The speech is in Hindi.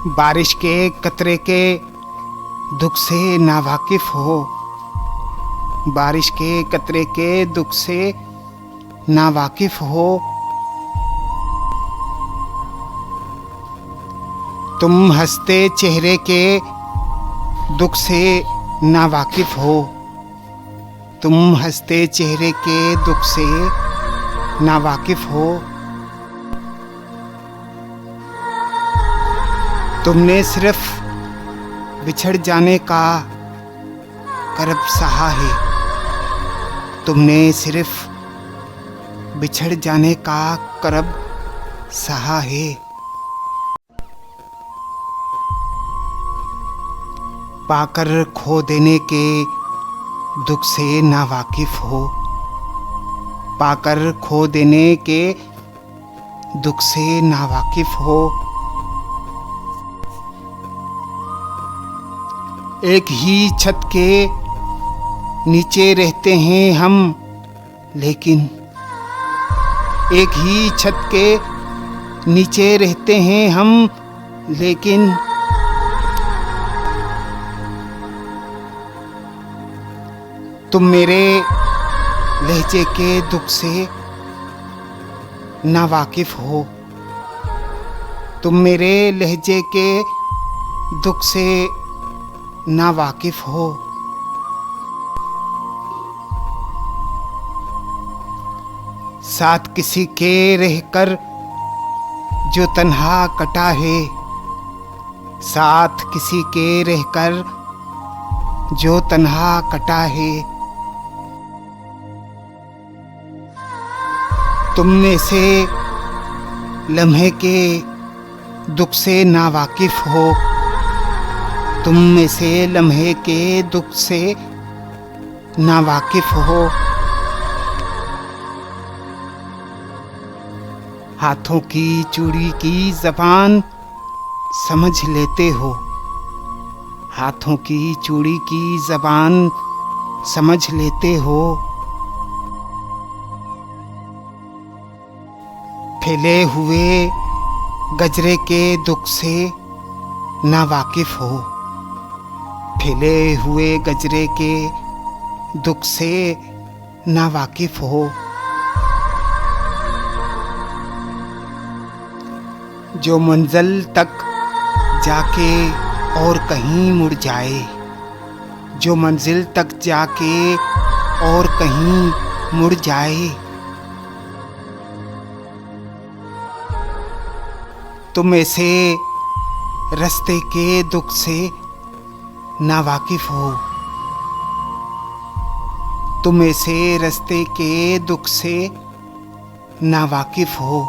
बारिश के कतरे के दुख से नावाकिफ हो, बारिश के कतरे के दुख से नावाकिफ हो। तुम हंसते चेहरे के दुख से नावाकिफ हो, तुम हंसते चेहरे के दुख से नावाकिफ हो। तुमने सिर्फ बिछड़ जाने का करब सहा है, तुमने सिर्फ बिछड़ जाने का करब सहा है। पाकर खो देने के दुख से नावाकिफ हो, पाकर खो देने के दुख से नावाकिफ हो। एक ही छत के नीचे रहते हैं हम, लेकिन एक ही छत के नीचे रहते हैं हम, लेकिन तुम मेरे लहजे के दुख से नावाकिफ हो, तुम मेरे लहजे के दुख से नावाकिफ हो। साथ किसी के रहकर जो तन्हा कटा है, साथ किसी के रहकर जो तन्हा कटा है। तुम में से लम्हे के दुख से नावाकिफ हो, तुम में से लम्हे के दुख से नावाकिफ हो। हाथों की चूड़ी की ज़बान समझ लेते हो, हाथों की चूड़ी की ज़बान समझ लेते हो। फैले हुए गजरे के दुख से नावाकिफ हो, फैले हुए गजरे के दुख से नावाकिफ हो। जो मंजिल तक जाके और कहीं मुड़ जाए, जो मंजिल तक जाके और कहीं मुड़ जाए। तुम ऐसे रास्ते के दुख से नावाकिफ हो, तुम ऐसे रास्ते के दुख से नावाकिफ हो।